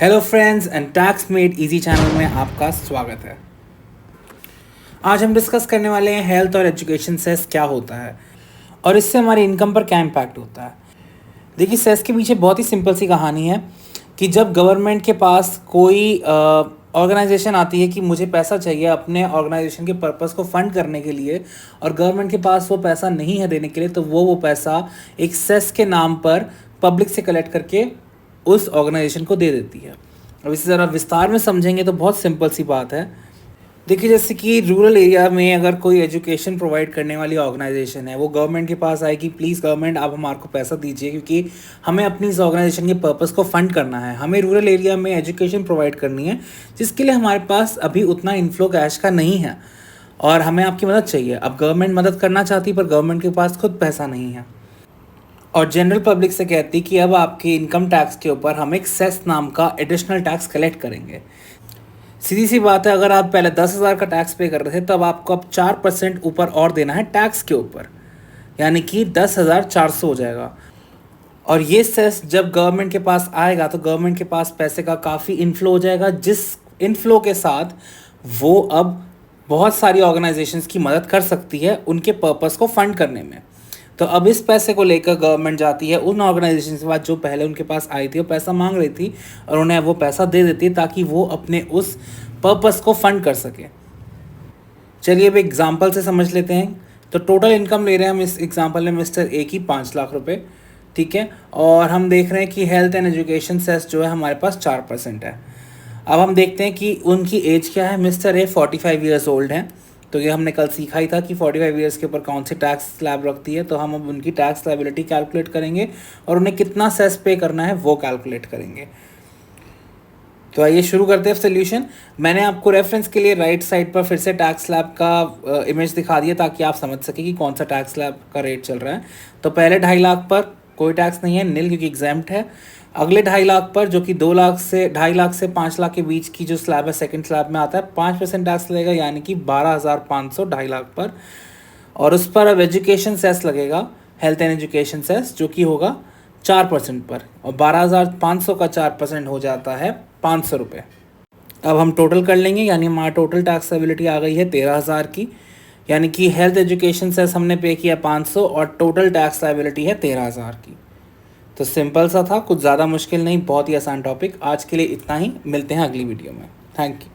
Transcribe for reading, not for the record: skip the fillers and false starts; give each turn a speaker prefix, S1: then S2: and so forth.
S1: Hello friends and tax made easy channel में आपका स्वागत है। आज हम डिस्कस करने वाले हैं हेल्थ और एजुकेशन सेस क्या होता है और इससे हमारी इनकम पर क्या इम्पैक्ट होता है। देखिए, सेस के पीछे बहुत ही सिंपल सी कहानी है कि जब गवर्नमेंट के पास कोई ऑर्गेनाइजेशन आती है कि मुझे पैसा चाहिए अपने ऑर्गेनाइजेशन के पर्पस को फंड करने के लिए और गवर्नमेंट के पास वो पैसा नहीं है देने के लिए, तो वो पैसा एक सेस के नाम पर पब्लिक से कलेक्ट करके उस ऑर्गेनाइजेशन को दे देती है। अब इसे ज़रा विस्तार में समझेंगे तो बहुत सिंपल सी बात है। देखिए, जैसे कि रूरल एरिया में अगर कोई एजुकेशन प्रोवाइड करने वाली ऑर्गेनाइजेशन है, वो गवर्नमेंट के पास आएगी, प्लीज़ गवर्नमेंट आप हमारे को पैसा दीजिए क्योंकि हमें अपनी इस ऑर्गेनाइजेशन के पर्पस को फंड करना है, हमें रूरल एरिया में एजुकेशन प्रोवाइड करनी है जिसके लिए हमारे पास अभी उतना इनफ्लो कैश का नहीं है और हमें आपकी मदद चाहिए। अब गवर्नमेंट मदद करना चाहती पर गवर्नमेंट के पास खुद पैसा नहीं है और जनरल पब्लिक से कहती कि अब आपके इनकम टैक्स के ऊपर हम एक सेस नाम का एडिशनल टैक्स कलेक्ट करेंगे। सीधी सी बात है, अगर आप पहले 10,000 का टैक्स पे कर रहे थे तब आपको अब 4% ऊपर और देना है टैक्स के ऊपर, यानी कि 10,400 हो जाएगा। और ये सेस जब गवर्नमेंट के पास आएगा तो गवर्नमेंट के पास पैसे का काफ़ी इन्फ्लो हो जाएगा, जिस इन्फ्लो के साथ वो अब बहुत सारी ऑर्गेनाइजेशंस की मदद कर सकती है उनके पर्पस को फंड करने में। तो अब इस पैसे को लेकर गवर्नमेंट जाती है उन ऑर्गेनाइजेशन के पास जो पहले उनके पास आई थी और पैसा मांग रही थी और उन्हें वो पैसा दे देती है ताकि वो अपने उस पर्पस को फंड कर सके। चलिए अब एग्जांपल से समझ लेते हैं। तो टोटल इनकम ले रहे हैं हम इस एग्जांपल में मिस्टर ए की 5 लाख रुपए, ठीक है। और हम देख रहे हैं कि हेल्थ एंड एजुकेशन सेस जो है हमारे पास 4% है। अब हम देखते हैं कि उनकी एज क्या है। मिस्टर ए 45 ईयर्स ओल्ड हैं, तो ये हमने कल सीखा ही था कि 45 ईयर्स के ऊपर कौन सी टैक्स स्लैब रखती है। तो हम अब उनकी टैक्स लायबिलिटी कैलकुलेट करेंगे और उन्हें कितना सेस पे करना है वो कैलकुलेट करेंगे। तो आइए शुरू करते हैं सोल्यूशन। मैंने आपको रेफरेंस के लिए राइट साइड पर फिर से टैक्स स्लैब का इमेज दिखा दिया ताकि आप समझ सकें कि कौन सा टैक्स स्लैब का रेट चल रहा है। तो पहले 2.5 लाख पर कोई टैक्स नहीं है, नील, क्योंकि एग्जैम्प्ट है। अगले 2.5 लाख पर, जो कि 2.5 लाख से 5 लाख के बीच की जो स्लैब है सेकंड स्लैब में आता है, 5% टैक्स लगेगा, यानी कि 12,500 2.5 लाख पर। और उस पर अब एजुकेशन सेस लगेगा, हेल्थ एंड एजुकेशन सेस, जो कि होगा 4% पर। और 12,500 का 4% हो जाता है 500 रुपये। अब हम टोटल कर लेंगे, यानी हमारा टोटल टैक्स लायबिलिटी आ गई है 13,000 की, यानी कि हेल्थ एजुकेशन सेस हमने पे किया 500 और टोटल टैक्स लायबिलिटी है 13,000 की। तो सिंपल सा था, कुछ ज़्यादा मुश्किल नहीं, बहुत ही आसान टॉपिक। आज के लिए इतना ही, मिलते हैं अगली वीडियो में। Thank you.